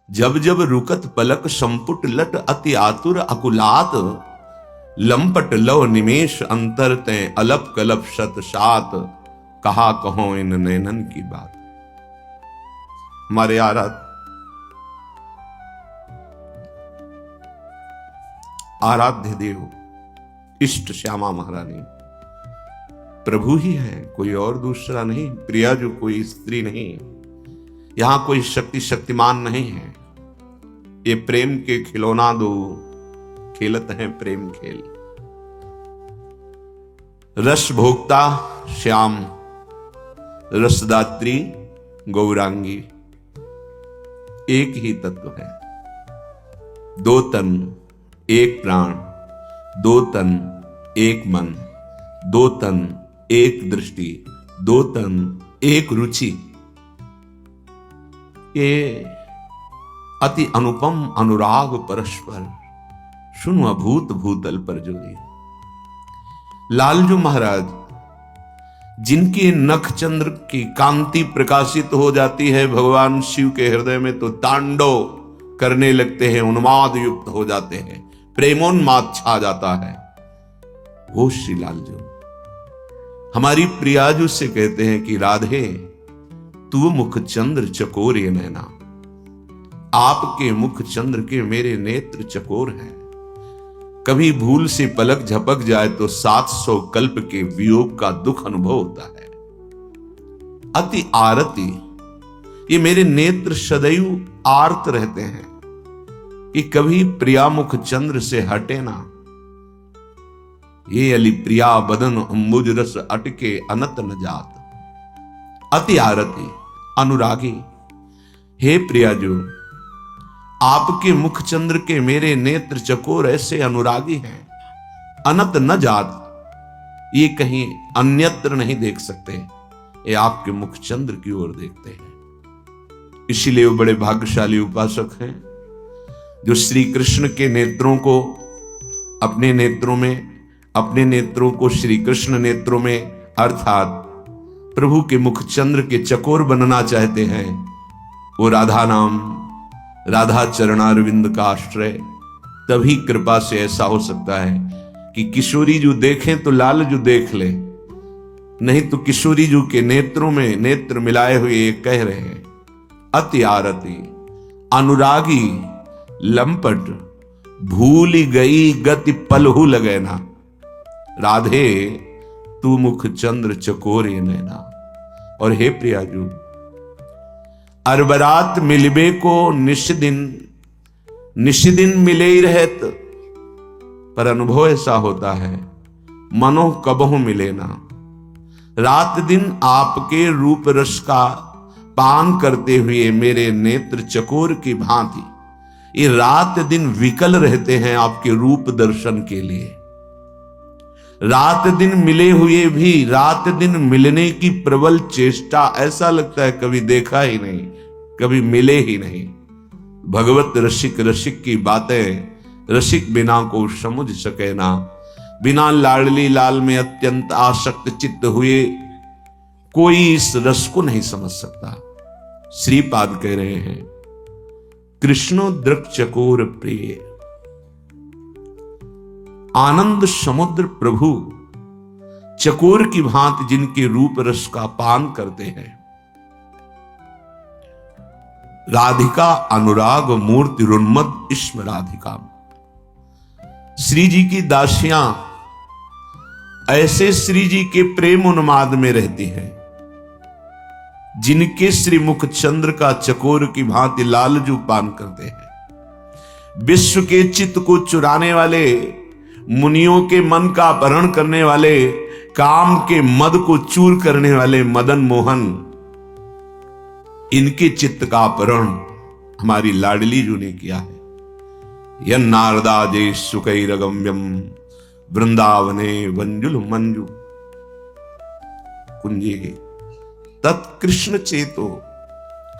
जब जब रुकत पलक संपुट लट अति आतुर अकुलात, लंपट लव निमेश अंतर तय अलप कलप शत सात, कहा कहो इन नैनन की बात। हमारे आराध्य देव इष्ट श्यामा महारानी प्रभु ही है, कोई और दूसरा नहीं। प्रिया जो कोई स्त्री नहीं, यहां कोई शक्तिमान नहीं है। ये प्रेम के खिलौना दो खेलत हैं प्रेम खेल। रस भोक्ता श्याम, रसदात्री गौरांगी, एक ही तत्व है। दो तन एक प्राण, दो तन एक मन, दो तन एक दृष्टि, दो तन एक रुचि। ये अति अनुपम अनुराग परस्पर, सुनो अभूत भूतल पर जोड़ी। लालजू महाराज जिनके नख चंद्र की कांति प्रकाशित हो जाती है भगवान शिव के हृदय में, तो तांडव करने लगते हैं, उन्माद युक्त हो जाते हैं, प्रेमोन्माद छा जाता है। वो श्री लालजू हमारी प्रियाजू से कहते हैं कि राधे तू मुख चंद्र चकोर ये नैना, आपके मुख चंद्र के मेरे नेत्र चकोर हैं। कभी भूल से पलक झपक जाए तो 700 कल्प के वियोग का दुख अनुभव होता है। अति आरती, ये मेरे नेत्र सदैव आर्त रहते हैं कि कभी प्रिया मुख चंद्र से हटे ना। ये अली प्रिया बदन अंबुज रस अटके अनत न जात। अति आरती अनुरागी, हे प्रियाजू आपके मुख चंद्र के मेरे नेत्र चकोर ऐसे अनुरागी हैं, अनत न जात, ये कहीं अन्यत्र नहीं देख सकते, ये आपके मुख चंद्र की ओर देखते हैं। इसीलिए वो बड़े भाग्यशाली उपासक हैं जो श्री कृष्ण के नेत्रों को अपने नेत्रों को श्री कृष्ण नेत्रों में अर्थात प्रभु के मुख चंद्र के चकोर बनना चाहते हैं। वो राधा चरणारविंद का आश्रय, तभी कृपा से ऐसा हो सकता है कि किशोरी जो देखें तो लाल जो देख ले, नहीं तो किशोरी जो के नेत्रों में नेत्र मिलाए हुए ये कह रहे हैं अति आरती अनुरागी लंपट भूल गई गति पलहु लगे ना। राधे तू मुख चंद्र चकोरे नैना। और हे प्रियाजू अरबरात मिलबे को निश दिन मिले ही रहत, पर अनुभव ऐसा होता है मनो कबहु मिले ना। रात दिन आपके रूप रस का पान करते हुए मेरे नेत्र चकोर की भांति ये रात दिन विकल रहते हैं आपके रूप दर्शन के लिए। रात दिन मिले हुए भी रात दिन मिलने की प्रबल चेष्टा, ऐसा लगता है कभी देखा ही नहीं, कभी मिले ही नहीं। भगवत रसिक की बातें रसिक बिना को समझ सके ना। बिना लाडली लाल में अत्यंत आसक्त चित्त हुए कोई इस रस को नहीं समझ सकता। श्रीपाद कह रहे हैं कृष्णो दृक् चकोर प्रिय, आनंद समुद्र प्रभु चकोर की भांति जिनके रूप रस का पान करते हैं। राधिका अनुराग मूर्ति रुन्मद इश्म राधिका, श्री जी की दासियां ऐसे श्री जी के प्रेम उन्माद में रहती हैं जिनके श्री मुख चंद्र का चकोर की भांति लालजू पान करते हैं। विश्व के चित्त को चुराने वाले, मुनियों के मन का अपहरण करने वाले, काम के मद को चूर करने वाले मदन मोहन, इनके चित्त का अपहरण हमारी लाडली जू ने किया है। यन नारदा जे सुकैरगम्यम वृंदावने वंजुल मंजू कुंजे तत्कृष्ण चेतो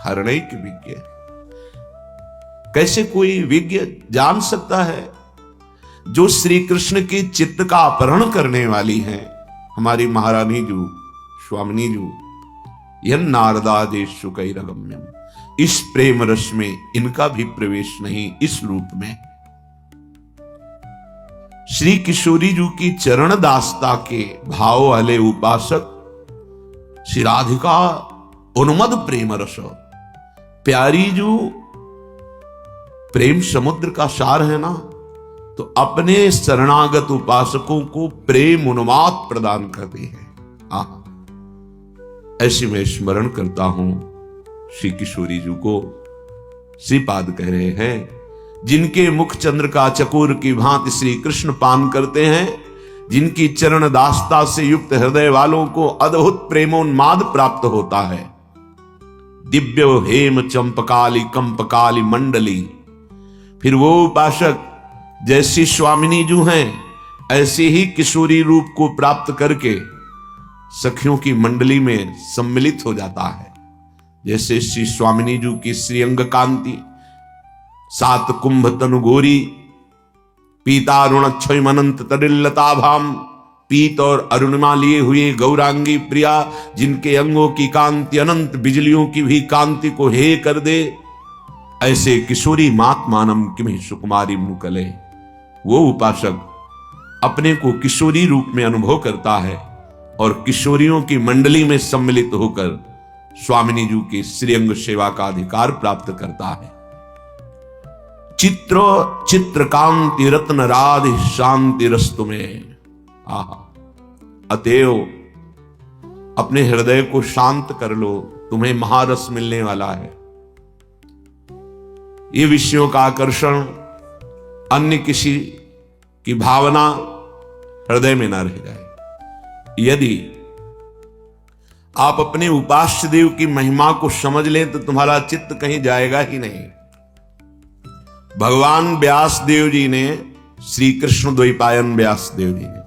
हरणैक विज्ञ। कैसे कोई विज्ञ जान सकता है जो श्री कृष्ण के चित्त का अपहरण करने वाली हैं हमारी महारानी जू स्वामिनी जू। यन नारदादेशु कैरगम्यम, इस प्रेम रस में इनका भी प्रवेश नहीं। इस रूप में श्री किशोरी जी की चरण दासता के भाव वाले उपासक श्री राधिका उन्मद प्रेम रस, प्यारी जो प्रेम समुद्र का सार है ना, तो अपने शरणागत उपासकों को प्रेम उन्माद प्रदान करती है। ऐसे में स्मरण करता हूं श्री किशोरी जी को। श्रीपाद कह रहे हैं, जिनके मुख चंद्र का चकोर की भांति श्री कृष्ण पान करते हैं, जिनकी चरण दासता से युक्त हृदय वालों को अद्भुत प्रेमोन्माद प्राप्त होता है। दिव्य हेम चंपकाली कंपकाली मंडली। फिर वो उपासक जैसी स्वामिनी जो हैं, ऐसे ही किशोरी रूप को प्राप्त करके सखियों की मंडली में सम्मिलित हो जाता है। जैसे श्री स्वामिनी जी की श्रीअंग कांति, 7 कुंभ तनु गोरी, पीतारुण क्षय अनंत तडिल्लता भाम, पीत और अरुणिमा लिए हुए गौरांगी प्रिया, जिनके अंगों की कांति अनंत बिजलियों की भी कांति को हे कर दे, ऐसे किशोरी मातमानम किमि सुकुमारी मुकले। वो उपासक अपने को किशोरी रूप में अनुभव करता है और किशोरियों की मंडली में सम्मिलित होकर स्वामिनी जी की श्रीअंग सेवा का अधिकार प्राप्त करता है। चित्र चित्रकांति रत्न राधि शांति रस्तु में। आहा, अतएव अपने हृदय को शांत कर लो, तुम्हें महारस मिलने वाला है। ये विषयों का आकर्षण, अन्य किसी की भावना हृदय में ना रह जाए। यदि आप अपने उपास्य देव की महिमा को समझ लें तो तुम्हारा चित्त कहीं जाएगा ही नहीं। भगवान व्यास देव जी ने, श्री कृष्ण द्वैपायन व्यास देव जी ने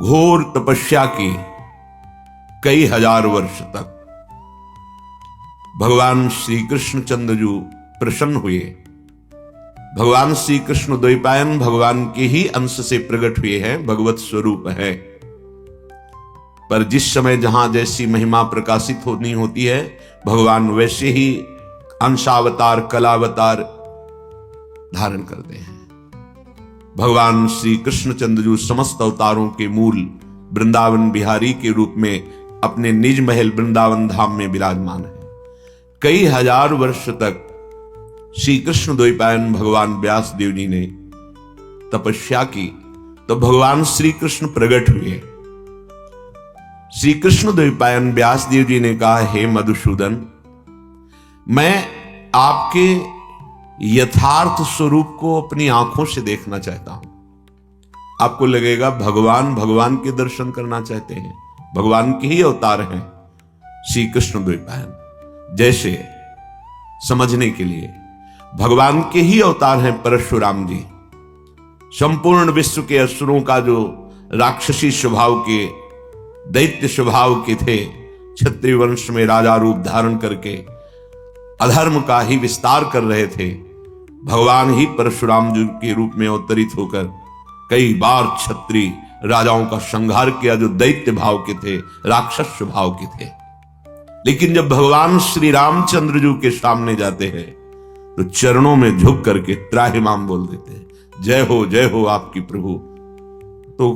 घोर तपस्या की कई हजार वर्ष तक। भगवान श्री कृष्ण चंद्र जी प्रसन्न हुए। भगवान श्री कृष्ण द्वैपायन भगवान के ही अंश से प्रकट हुए हैं, भगवत स्वरूप है। पर जिस समय जहां जैसी महिमा प्रकाशित होनी होती है, भगवान वैसे ही अंशावतार कलावतार धारण करते हैं। भगवान श्री कृष्णचंद्र जी समस्त अवतारों के मूल वृंदावन बिहारी के रूप में अपने निज महल वृंदावन धाम में विराजमान है। कई हजार वर्ष तक श्री कृष्ण द्वैपायन भगवान व्यास देव जी ने तपस्या की, तो भगवान श्री कृष्ण प्रकट हुए। श्री कृष्ण द्वैपायन व्यास देव जी ने कहा, हे मधुसूदन, मैं आपके यथार्थ स्वरूप को अपनी आंखों से देखना चाहता हूं। आपको लगेगा भगवान भगवान के दर्शन करना चाहते हैं, भगवान के ही अवतार हैं श्री कृष्ण द्वैपायन। जैसे समझने के लिए, भगवान के ही अवतार हैं परशुराम जी। संपूर्ण विश्व के असुरों का जो राक्षसी स्वभाव के, दैत्य स्वभाव के थे, क्षत्रिय वंश में राजा रूप धारण करके अधर्म का ही विस्तार कर रहे थे, भगवान ही परशुराम जी के रूप में अवतरित होकर कई बार क्षत्रिय राजाओं का संहार किया जो दैत्य भाव के थे, राक्षस स्वभाव के थे। लेकिन जब भगवान श्री रामचंद्र जी के सामने जाते हैं तो चरणों में झुक करके त्राहिमाम बोल देते हैं, जय हो आपकी प्रभु। तो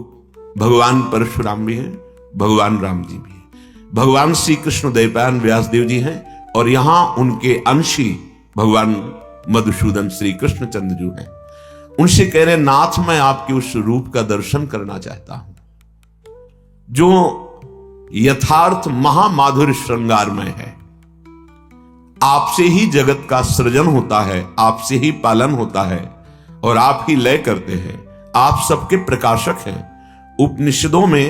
भगवान परशुराम भी हैं, भगवान राम जी भी हैं, भगवान श्री कृष्ण द्वैपायन व्यासदेव जी हैं, और यहां उनके अंशी भगवान मधुसूदन श्री कृष्णचंद्र जी हैं। उनसे कह रहे, नाथ मैं आपके उस रूप का दर्शन करना चाहता हूं जो यथार्थ महामाधुर्य श्रृंगार में है। आपसे ही जगत का सृजन होता है, आपसे ही पालन होता है और आप ही लय करते हैं। आप सबके प्रकाशक हैं। उपनिषदों में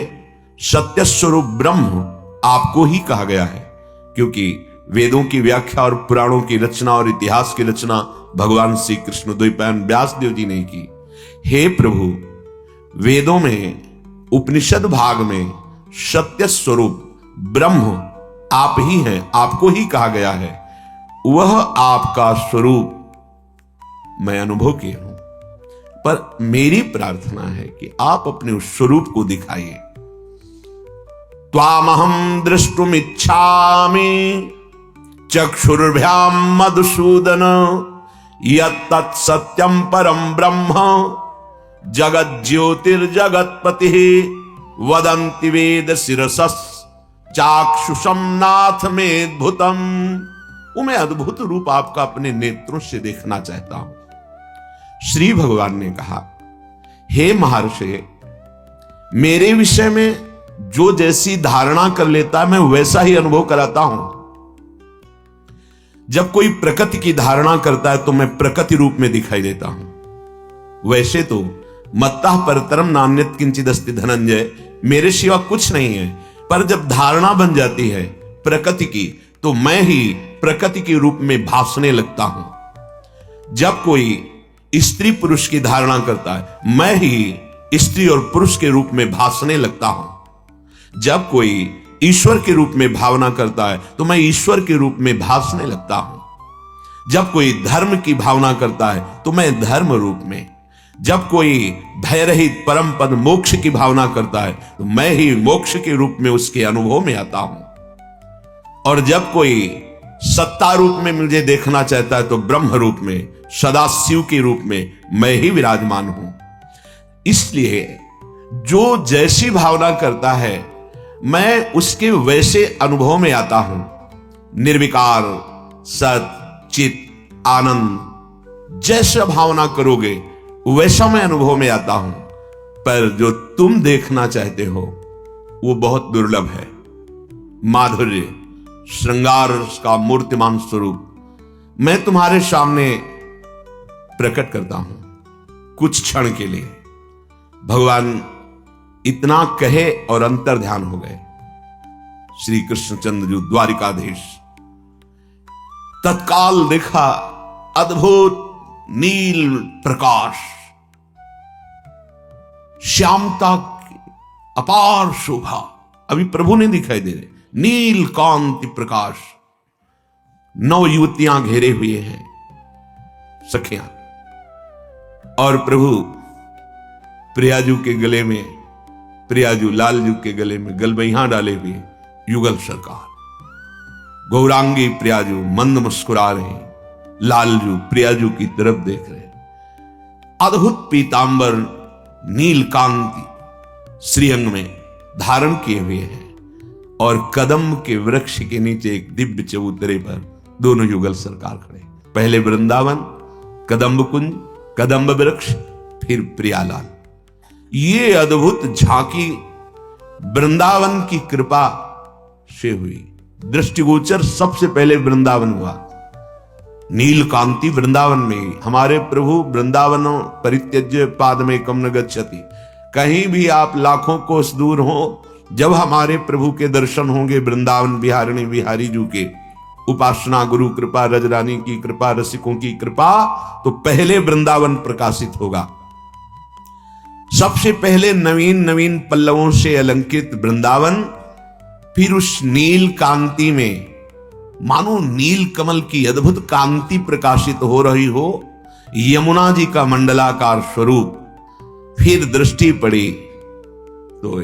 सत्य स्वरूप ब्रह्म आपको ही कहा गया है, क्योंकि वेदों की व्याख्या और पुराणों की रचना और इतिहास की रचना भगवान श्री कृष्ण द्वैपायन व्यासदेव जी ने की। हे प्रभु, वेदों में उपनिषद भाग में सत्य स्वरूप ब्रह्म आप ही हैं, आपको ही कहा गया है। वह आपका स्वरूप मैं अनुभव किया हूं, पर मेरी प्रार्थना है कि आप अपने उस स्वरूप को दिखाइए। त्वामहं द्रष्टुमिच्छामि चक्षुर्भ्याम मधुसूदन यत् सत्यम परम ब्रह्म जगत ज्योतिर्जगतपति वदन्ति वेद शिरसस् चाक्षुषम नाथ में अद्भुतम। वो मैं अद्भुत रूप आपका अपने नेत्रों से देखना चाहता हूं। श्री भगवान ने कहा, हे महर्षि, मेरे विषय में जो जैसी धारणा कर लेता है मैं वैसा ही अनुभव कराता हूं। जब कोई प्रकृति की धारणा करता है तो मैं प्रकृति रूप में दिखाई देता हूं। वैसे तो मत्तः परतरम नान्यत् किंचिदस्ति धनंजय, मेरे सिवा कुछ नहीं है, पर जब धारणा बन जाती है प्रकृति की तो मैं ही प्रकृति के रूप में भासने लगता हूं। जब कोई स्त्री पुरुष की धारणा करता है मैं ही स्त्री और पुरुष के रूप में भासने लगता हूं। जब कोई ईश्वर के रूप में भावना करता है तो मैं ईश्वर के रूप में भासने लगता हूं। जब कोई धर्म की भावना करता है तो मैं धर्म रूप में, जब कोई भय रहित परम पद मोक्ष की भावना करता है तो मैं ही मोक्ष के रूप में उसके अनुभव में आता हूं। और जब कोई सत्ता रूप में मुझे देखना चाहता है तो ब्रह्म रूप में, सदाशिव के रूप में मैं ही विराजमान हूं। इसलिए जो जैसी भावना करता है मैं उसके वैसे अनुभव में आता हूं। निर्विकार, सत, चित, आनंद, जैसा भावना करोगे वैसा मैं अनुभव में आता हूं। पर जो तुम देखना चाहते हो वो बहुत दुर्लभ है। माधुर्य, श्रृंगार का मूर्तिमान स्वरूप मैं तुम्हारे सामने प्रकट करता हूं कुछ क्षण के लिए। भगवान इतना कहे और अंतर ध्यान हो गए। श्री कृष्णचंद्र जी द्वारिकाधीश तत्काल देखा अद्भुत नील प्रकाश, श्यामता की अपार शोभा अभी प्रभु ने दिखाई दे रहे। नील कांति प्रकाश, 9 युवतियां घेरे हुए हैं, सखियां, और प्रभु प्रियाजू के गले में, प्रियाजू लालजू के गले में गलबैया डाले हुए युगल सरकार। गौरांगी प्रियाजू मंद मुस्कुरा रहे, लालजू प्रियाजू की तरफ देख रहे। अद्भुत पीतांबर नील कांति श्रीअंग में धारण किए हुए हैं और कदम के वृक्ष के नीचे एक दिव्य चबूतरे पर दोनों युगल सरकार खड़े। पहले वृंदावन, कदम्ब कुंज, कदम्ब वृक्ष, फिर प्रियालाल। ये अद्भुत झांकी वृंदावन की कृपा से हुई। दृष्टिगोचर सबसे पहले वृंदावन हुआ। नील कांति वृंदावन में, हमारे प्रभु वृंदावन परित्यज्य पाद में कम न गच्छति। कहीं भी आप लाखों कोस दूर हो, जब हमारे प्रभु के दर्शन होंगे वृंदावन बिहारिणी बिहारी जू के, उपासना गुरु कृपा, रजरानी की कृपा, रसिकों की कृपा, तो पहले वृंदावन प्रकाशित होगा। सबसे पहले नवीन नवीन पल्लवों से अलंकृत वृंदावन, फिर उस नील कांति में मानो नील कमल की अद्भुत कांति प्रकाशित हो रही हो, यमुना जी का मंडलाकार स्वरूप। फिर दृष्टि पड़ी तो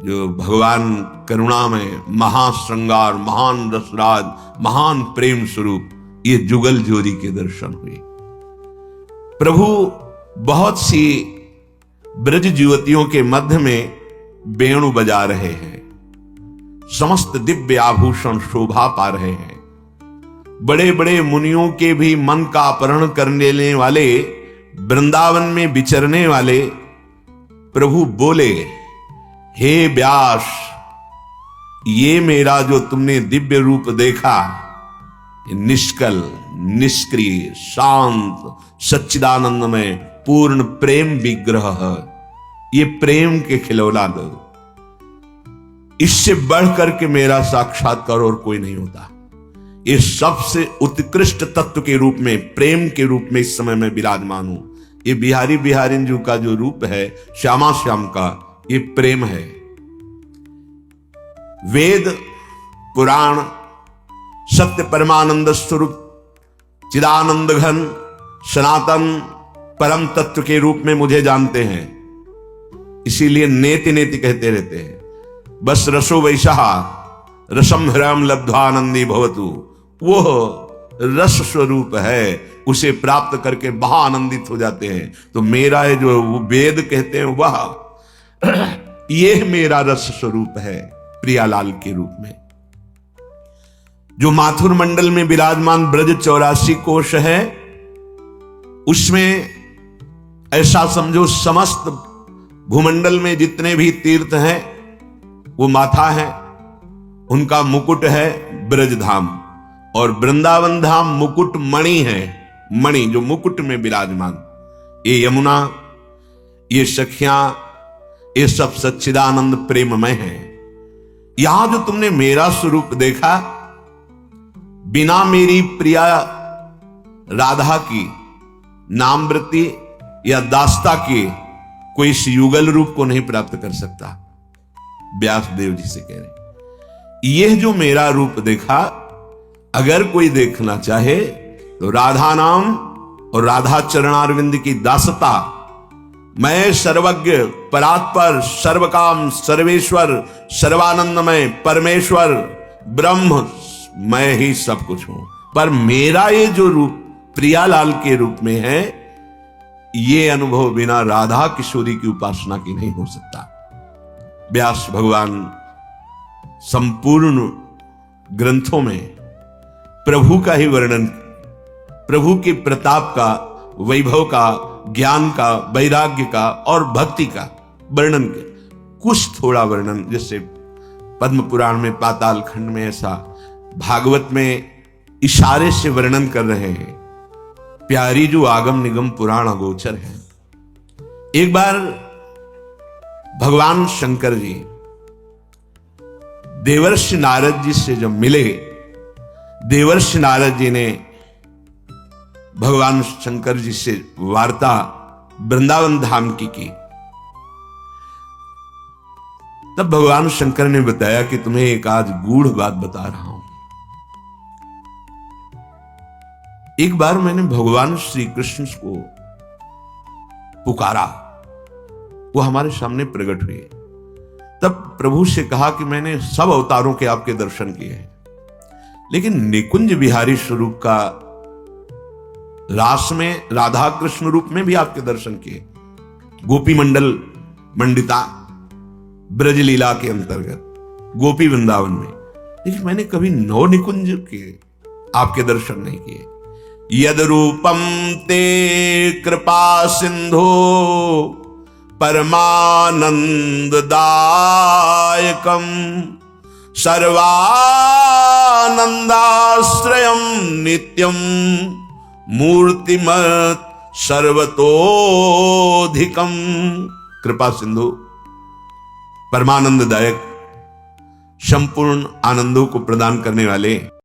जो भगवान करुणा में महाश्रृंगार, महान रसराज, महान प्रेम स्वरूप, ये जुगल जोड़ी के दर्शन हुए। प्रभु बहुत सी ब्रज युवतियों के मध्य में वेणु बजा रहे हैं, समस्त दिव्य आभूषण शोभा पा रहे हैं। बड़े बड़े मुनियों के भी मन का अपहरण करने वाले, वृंदावन में विचरने वाले प्रभु बोले, हे व्यास, ये मेरा जो तुमने दिव्य रूप देखा, निष्कल, निष्क्रिय, शांत, सच्चिदानंदमय, पूर्ण प्रेम विग्रह है। ये प्रेम के खिलौना दो, इससे बढ़कर के मेरा साक्षात्कार और कोई नहीं होता। ये सबसे उत्कृष्ट तत्व के रूप में, प्रेम के रूप में इस समय मैं विराजमान हूं। ये बिहारी बिहारिन जी का जो रूप है, श्यामा श्याम का, ये प्रेम है। वेद, पुराण, सत्य परमानंद स्वरूप, चिदानंद घन, सनातन परम तत्व के रूप में मुझे जानते हैं, इसीलिए नेति नेति कहते रहते हैं। बस रसो वैशा रसम हृम लब्ध्वानंदी भवतु, वो रस स्वरूप है, उसे प्राप्त करके महा आनंदित हो जाते हैं। तो मेरा ये जो वो वेद कहते हैं वह ये मेरा रस स्वरूप है प्रियालाल के रूप में। जो माथुर मंडल में विराजमान ब्रज 84 कोश है, उसमें ऐसा समझो समस्त भूमंडल में जितने भी तीर्थ हैं वो माथा है, उनका मुकुट है ब्रजधाम, और वृंदावन धाम मुकुट मणि है। मणि जो मुकुट में विराजमान, ये यमुना, ये सखियां, ये सब सच्चिदानंद प्रेममय है। यहां जो तुमने मेरा स्वरूप देखा, बिना मेरी प्रिया राधा की नामवृत्ति या दास्ता की कोई इस युगल रूप को नहीं प्राप्त कर सकता। व्यास देव जी से कह रहे, यह जो मेरा रूप देखा, अगर कोई देखना चाहे तो राधा नाम और राधा चरणारविंद की दासता, मैं सर्वज्ञ परात्पर सर्वकाम सर्वेश्वर सर्वानंदमय परमेश्वर ब्रह्म, मैं ही सब कुछ हूं। पर मेरा ये जो रूप प्रियालाल के रूप में है, ये अनुभव बिना राधा किशोरी की उपासना की नहीं हो सकता। व्यास भगवान संपूर्ण ग्रंथों में प्रभु का ही वर्णन, प्रभु के प्रताप का, वैभव का, ज्ञान का, वैराग्य का और भक्ति का वर्णन किया। कुछ थोड़ा वर्णन, जैसे पद्म पुराण में, पाताल खंड में ऐसा, भागवत में इशारे से वर्णन कर रहे हैं। प्यारी जो आगम निगम पुराण अगोचर है। एक बार भगवान शंकर जी देवर्षि नारद जी से जब मिले, देवर्षि नारद जी ने भगवान शंकर जी से वार्ता वृंदावन धाम की तब भगवान शंकर ने बताया कि तुम्हें एक आज गूढ़ बात बता रहा हूं। एक बार मैंने भगवान श्री कृष्ण को पुकारा, वो हमारे सामने प्रकट हुए। तब प्रभु से कहा कि मैंने सब अवतारों के आपके दर्शन किए हैं, लेकिन निकुंज बिहारी स्वरूप का रास में राधा कृष्ण रूप में भी आपके दर्शन किए, गोपी मंडल मंडिता ब्रज लीला के अंतर्गत गोपी वृंदावन में, लेकिन मैंने कभी नौ निकुंज के आपके दर्शन नहीं किए। यद रूपम ते कृपा सिंधो परमानंद दायकम सर्वानंदाश्रयम नित्यम मूर्तिमत् सर्वतोधिकम। कृपा सिंधु, परमानंददायक, संपूर्ण आनंदों को प्रदान करने वाले